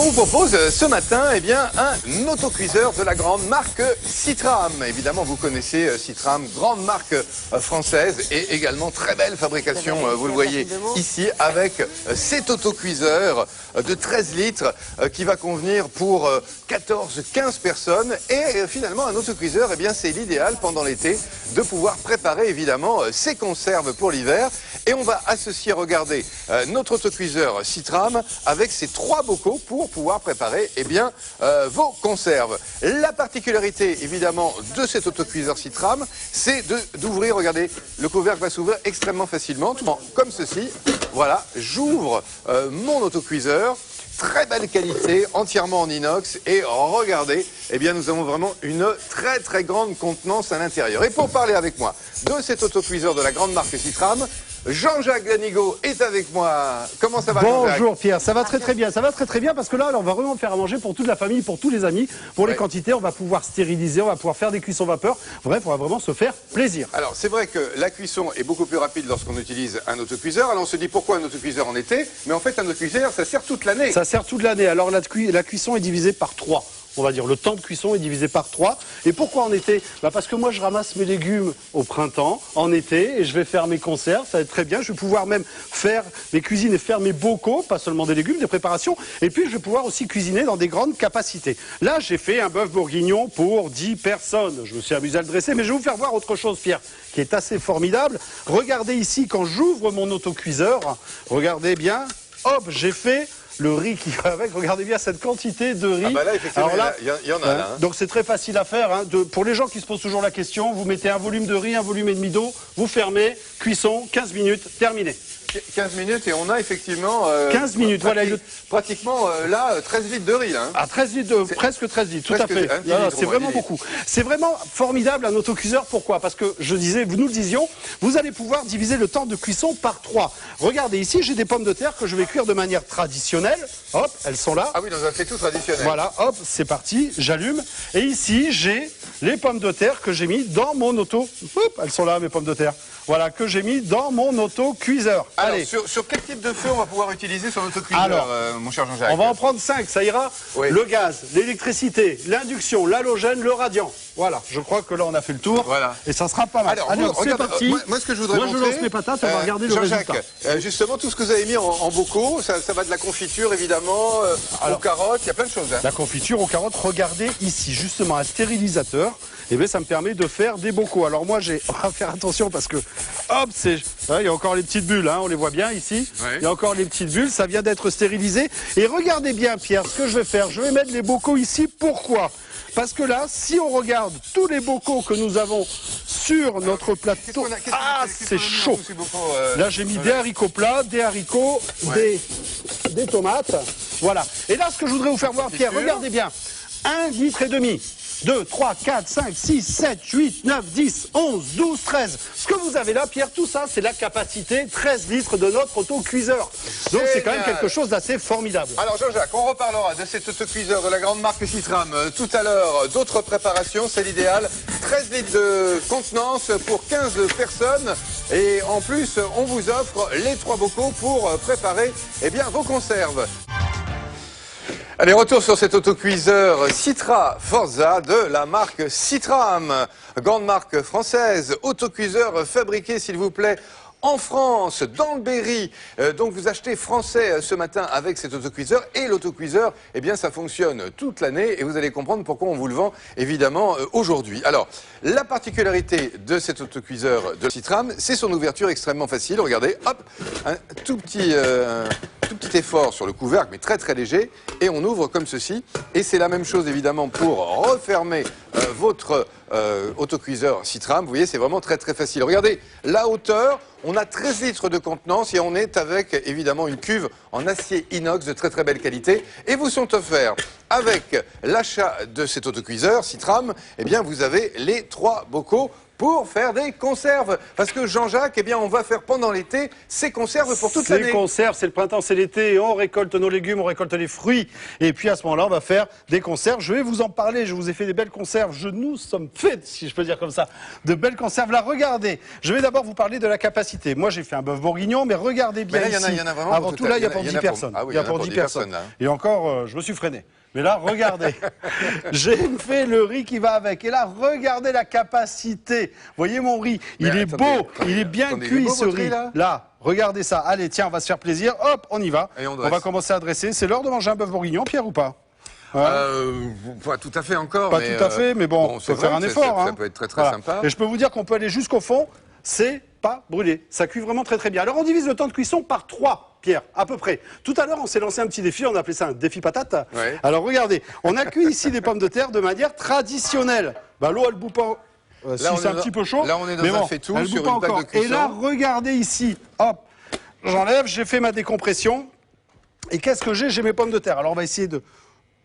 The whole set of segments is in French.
vous propose ce matin un autocuiseur de la grande marque Citram. Évidemment, vous connaissez Citram, grande marque française et également très belle fabrication, vous le voyez ici, avec cet autocuiseur de 13 litres qui va convenir pour 14-15 personnes. Et finalement, un autocuiseur, c'est l'idéal pendant l'été de pouvoir préparer évidemment ses conserves pour l'hiver. Et on va associer, regardez, notre autocuiseur Citram avec ces 3 bocaux pour pouvoir préparer vos conserves. La particularité évidemment de cet autocuiseur Citram, c'est d'ouvrir, regardez, le couvercle va s'ouvrir extrêmement facilement, comme ceci. Voilà, j'ouvre mon autocuiseur. Très belle qualité, entièrement en inox. Et regardez, nous avons vraiment une très grande contenance à l'intérieur. Et pour parler avec moi de cet autocuiseur de la grande marque Citram, Jean-Jacques Lanigaud est avec moi. Comment ça va, Jean-Jacques? Bonjour Pierre, ça va très bien. Ça va très bien parce que là, on va vraiment faire à manger pour toute la famille, pour tous les amis. Pour les quantités, on va pouvoir stériliser, on va pouvoir faire des cuissons vapeur. Bref, on va vraiment se faire plaisir. Alors, c'est vrai que la cuisson est beaucoup plus rapide lorsqu'on utilise un autocuiseur. Alors, on se dit pourquoi un autocuiseur en été? Mais en fait, un autocuiseur, ça sert toute l'année. Ça sert toute l'année. Alors, la cuisson est divisée par 3. On va dire le temps de cuisson est divisé par 3. Et pourquoi en été? Parce que moi je ramasse mes légumes au printemps, en été, et je vais faire mes conserves, ça va être très bien. Je vais pouvoir même faire mes cuisines et faire mes bocaux, pas seulement des légumes, des préparations. Et puis je vais pouvoir aussi cuisiner dans des grandes capacités. Là j'ai fait un bœuf bourguignon pour 10 personnes. Je me suis amusé à le dresser, mais je vais vous faire voir autre chose, Pierre, qui est assez formidable. Regardez ici, quand j'ouvre mon autocuiseur, regardez bien, hop, j'ai fait le riz qui va avec, regardez bien cette quantité de riz. Ah bah là, effectivement, il y en a là. Hein. Donc c'est très facile à faire. Pour les gens qui se posent toujours la question, vous mettez un volume de riz, un volume et demi d'eau, vous fermez, cuisson, 15 minutes, terminé. 15 minutes et on a effectivement 15 minutes, pratiquement 13 litres de riz. Hein. Ah, 13 litres, presque 13 litres, tout à fait. C'est vraiment beaucoup. C'est vraiment formidable un autocuiseur. Pourquoi? Parce que je disais, nous le disions, vous allez pouvoir diviser le temps de cuisson par 3. Regardez ici, j'ai des pommes de terre que je vais cuire de manière traditionnelle. Hop, elles sont là. Ah oui, dans un fait tout traditionnel. Voilà, hop, c'est parti, j'allume. Et ici, j'ai les pommes de terre que j'ai mis dans mon auto. Hop, elles sont là, mes pommes de terre. Voilà, que j'ai mis dans mon autocuiseur. Alors, sur quel type de feu on va pouvoir utiliser son autocuiseur, mon cher Jean-Jacques? On va en prendre 5, ça ira. Oui. Le gaz, l'électricité, l'induction, l'halogène, le radiant. Voilà, je crois que là on a fait le tour. Voilà. Et ça sera pas mal. Alors c'est parti. Moi, ce que je voudrais montrer, je lance mes patates, on va regarder le résultat. Justement, tout ce que vous avez mis en bocaux, ça va de la confiture évidemment, aux carottes, il y a plein de choses. Hein. La confiture aux carottes, regardez ici, justement un stérilisateur. Ça me permet de faire des bocaux. Alors moi, on va faire attention parce que, hop, il y a encore les petites bulles, hein, on les voit bien ici. Ouais. Il y a encore les petites bulles, ça vient d'être stérilisé. Et regardez bien, Pierre, ce que je vais faire, je vais mettre les bocaux ici. Pourquoi? Parce que là, si on regarde tous les bocaux que nous avons sur notre plateau, c'est chaud. Là, j'ai mis des haricots plats, des haricots, des tomates. Voilà. Et là, ce que je voudrais vous faire voir, Pierre, regardez bien. 1,5 litre. 2, 3, 4, 5, 6, 7, 8, 9, 10, 11, 12, 13. Ce que vous avez là, Pierre, tout ça, c'est la capacité 13 litres de notre autocuiseur. Donc c'est quand même quelque chose d'assez formidable. Alors Jean-Jacques, on reparlera de cet autocuiseur de la grande marque Citram tout à l'heure. D'autres préparations, c'est l'idéal. 13 litres de contenance pour 15 personnes. Et en plus, on vous offre les 3 bocaux pour préparer vos conserves. Allez, retour sur cet autocuiseur Citra Forza de la marque Citram, grande marque française, autocuiseur fabriqué, s'il vous plaît, en France, dans le Berry. Donc vous achetez français ce matin avec cet autocuiseur. Et l'autocuiseur, ça fonctionne toute l'année. Et vous allez comprendre pourquoi on vous le vend, évidemment, aujourd'hui. Alors, la particularité de cet autocuiseur de Citram, c'est son ouverture extrêmement facile. Regardez, hop, un tout petit effort sur le couvercle, mais très léger. Et on ouvre comme ceci. Et c'est la même chose, évidemment, pour refermer votre autocuiseur Citram. Vous voyez, c'est vraiment très facile. Regardez, la hauteur, on a 13 litres de contenance et on est avec, évidemment, une cuve en acier inox de très belle qualité. Et vous sont offerts, avec l'achat de cet autocuiseur Citram, vous avez les 3 bocaux pour faire des conserves. Parce que Jean-Jacques, eh bien, on va faire pendant l'été ces conserves pour toute l'année. Ces conserves, c'est le printemps, c'est l'été, on récolte nos légumes, on récolte les fruits. Et puis à ce moment-là, on va faire des conserves. Je vais vous en parler, je vous ai fait des belles conserves. Nous sommes faits, si je peux dire comme ça, de belles conserves. Là, regardez, je vais d'abord vous parler de la capacité. Moi, j'ai fait un bœuf bourguignon, mais regardez bien ici. Il y en a vraiment avant tout, là, il y a pour 10 personnes. Ah oui, il y a pour 10 personnes. Et encore, je me suis freiné. Mais là, regardez, j'ai fait le riz qui va avec. Et là, regardez la capacité. Voyez mon riz, il est beau, il est bien cuit ce riz. Là, regardez ça. Allez, tiens, on va se faire plaisir. Hop, on y va. On va commencer à dresser. C'est l'heure de manger un bœuf bourguignon, Pierre, ou pas? Pas tout à fait encore. Pas tout à fait, mais bon, on peut faire un effort. Ça peut être très sympa. Et je peux vous dire qu'on peut aller jusqu'au fond. C'est pas brûlé. Ça cuit vraiment très bien. Alors on divise le temps de cuisson par 3, Pierre, à peu près. Tout à l'heure, on s'est lancé un petit défi, on a appelé ça un défi patate. Ouais. Alors regardez, on a cuit ici des pommes de terre de manière traditionnelle. Bah, l'eau, elle bout pas. Si c'est un petit peu chaud. Là, on est dans un faitout sur une plaque de cuisson. Et là, regardez ici. Hop, j'enlève, j'ai fait ma décompression. Et qu'est-ce que j'ai? J'ai mes pommes de terre. Alors on va essayer de...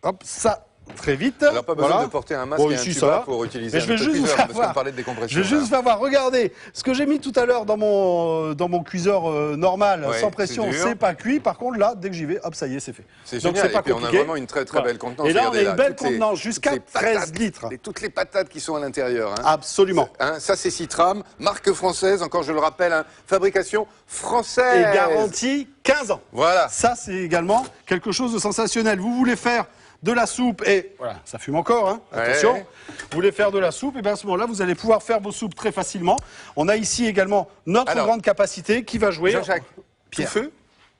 Hop, ça... Très vite. Alors pas besoin de porter un masque et un tuba pour utiliser un autocuiseur, parce qu'on parlait de décompression. Je vais juste faire voir, regardez, ce que j'ai mis tout à l'heure dans mon cuiseur normal, sans pression, c'est pas cuit. Par contre, là, dès que j'y vais, hop, ça y est, c'est fait. C'est génial, et puis on a vraiment une très belle contenance. Et là, on a une belle contenance, jusqu'à 13 litres. Et toutes les patates qui sont à l'intérieur. Absolument. Ça, c'est Citram, marque française, encore je le rappelle, fabrication française. Et garantie 15 ans. Voilà. Ça, c'est également quelque chose de sensationnel. Vous voulez faire de la soupe, et voilà, ça fume encore, hein, attention. Vous voulez faire de la soupe, et bien à ce moment-là, vous allez pouvoir faire vos soupes très facilement. On a ici également notre grande capacité qui va jouer. Jean-Jacques, Pierre. Tout feu?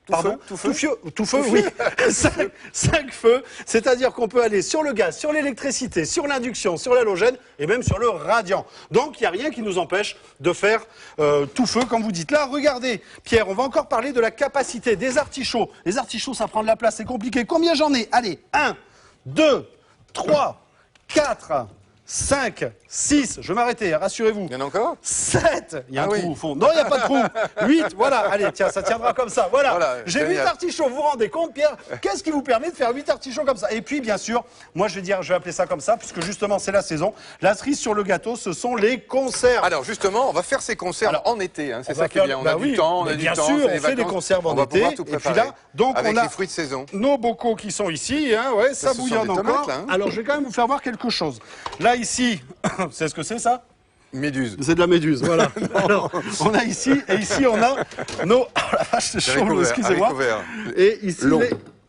Pardon, tout feu, oui. 5 feux, c'est-à-dire qu'on peut aller sur le gaz, sur l'électricité, sur l'induction, sur l'halogène et même sur le radiant. Donc il n'y a rien qui nous empêche de faire tout feu, comme vous dites. Là, regardez, Pierre, on va encore parler de la capacité des artichauts. Les artichauts, ça prend de la place, c'est compliqué. Combien j'en ai? Allez, 1, 2, 3, 4, 5, 6, je vais m'arrêter, rassurez-vous. Il y en a encore? 7, il y a un trou au fond. Non, il n'y a pas de trou. 8, voilà, allez, tiens, ça tiendra comme ça. Voilà, j'ai 8 artichauts, vous vous rendez compte, Pierre? Qu'est-ce qui vous permet de faire 8 artichauts comme ça? Et puis, bien sûr, moi je vais appeler ça comme ça, puisque justement c'est la saison. La cerise sur le gâteau, ce sont les conserves. Alors justement, on va faire ces conserves en été, hein, c'est ça qui est bien. On a du temps, bien sûr, on fait des conserves en été. Et puis là, donc avec on a les fruits de saison. Nos bocaux qui sont ici, hein, ouais, ça bouillonne encore. Alors je vais quand même vous faire voir quelque chose. Là, ici, vous savez ce que c'est ça? Méduse. C'est de la méduse, voilà. Alors, on a ici, et ici on a nos... Oh la vache, c'est chaud, excusez-moi. Et ici,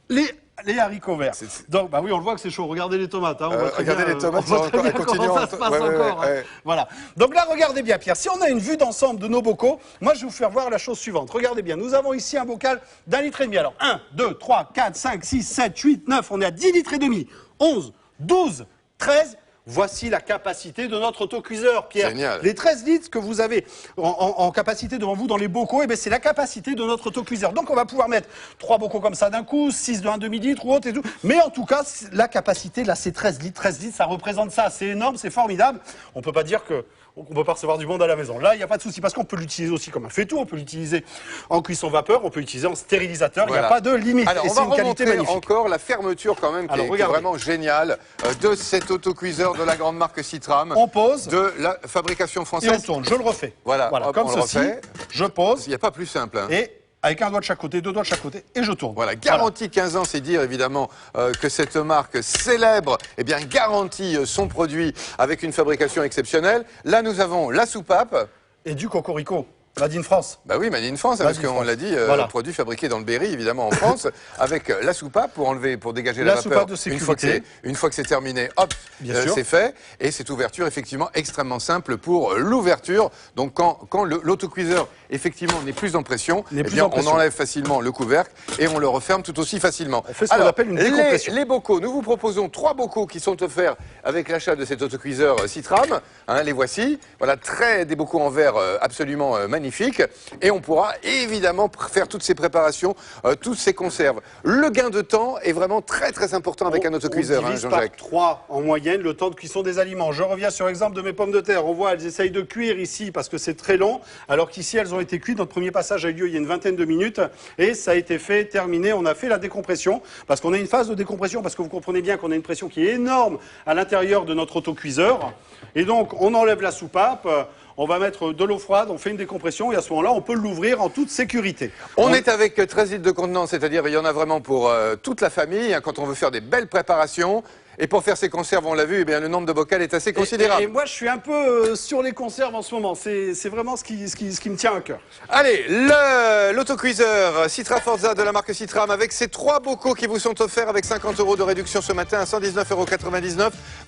les haricots verts. Donc, bah oui, on le voit que c'est chaud. Regardez les tomates. Hein, regardez les tomates, on voit très bien comment ça se passe encore. Hein. Voilà. Donc là, regardez bien, Pierre. Si on a une vue d'ensemble de nos bocaux, moi, je vais vous faire voir la chose suivante. Regardez bien. Nous avons ici un bocal d'1,5 litre. Alors, 1, 2, 3, 4, 5, 6, 7, 8, 9. On est à 10,5 litres. 11, 12, 13. Voici la capacité de notre autocuiseur, Pierre. Génial. Les 13 litres que vous avez en capacité devant vous dans les bocaux, c'est la capacité de notre autocuiseur. Donc on va pouvoir mettre 3 bocaux comme ça d'un coup, 6 de 1 demi-litre ou autre et tout. Mais en tout cas, la capacité, là, c'est 13 litres. 13 litres, ça représente ça. C'est énorme, c'est formidable. On ne peut pas dire qu'on ne peut pas recevoir du monde à la maison. Là, il n'y a pas de souci, parce qu'on peut l'utiliser aussi comme un faitout, on peut l'utiliser en cuisson vapeur, on peut l'utiliser en stérilisateur, il n'y a pas de limite. Alors, et on va une qualité magnifique. encore la fermeture quand même, qui est vraiment géniale, de cet autocuiseur de la grande marque Citram. On pose. De la fabrication française. Et on tourne, je le refais. Voilà, hop, comme ceci, je pose. Il n'y a pas plus simple. Hein. Et avec un doigt de chaque côté, 2 doigts de chaque côté, et je tourne. Voilà, garantie 15 ans, c'est dire évidemment que cette marque célèbre, garantit son produit avec une fabrication exceptionnelle. Là, nous avons la soupape. Et du cocorico. Made in France. Bah oui, Made in France, parce qu'on l'a dit, produit fabriqué dans le Berry, évidemment, en France, avec la soupape pour dégager la vapeur. De sécurité. Une fois que c'est terminé, hop, c'est fait. Et cette ouverture, effectivement, extrêmement simple pour l'ouverture. Donc, quand l'autocuiseur, effectivement, n'est plus en pression, on enlève facilement le couvercle et on le referme tout aussi facilement. On fait ce qu'on appelle une décompression. Les bocaux, nous vous proposons 3 bocaux qui sont offerts avec l'achat de cet autocuiseur Citram. Hein, les voici. Voilà, des bocaux en verre absolument magnifiques. magnifique. Et on pourra évidemment faire toutes ces préparations, toutes ces conserves. Le gain de temps est vraiment très très important avec un autocuiseur, on divise Jean-Jacques. par 3 en moyenne le temps de cuisson des aliments. Je reviens sur l'exemple de mes pommes de terre. On voit, elles essayent de cuire ici parce que c'est très long, alors qu'ici elles ont été cuites. Notre premier passage a eu lieu il y a une vingtaine de minutes et ça a été fait, terminé. On a fait la décompression parce qu'on a une phase de décompression parce que vous comprenez bien qu'on a une pression qui est énorme à l'intérieur de notre autocuiseur. Et donc on enlève la soupape. On va mettre de l'eau froide, on fait une décompression et à ce moment-là, on peut l'ouvrir en toute sécurité. On est avec 13 litres de contenance, c'est-à-dire il y en a vraiment pour toute la famille, hein, quand on veut faire des belles préparations. Et pour faire ces conserves, on l'a vu, eh bien, le nombre de bocals est assez considérable. Et moi, je suis un peu sur les conserves en ce moment. C'est vraiment ce qui me tient à cœur. Allez, l'autocuiseur Citra Forza de la marque Citram avec ces 3 bocaux qui vous sont offerts avec 50 € de réduction ce matin à 119,99 €.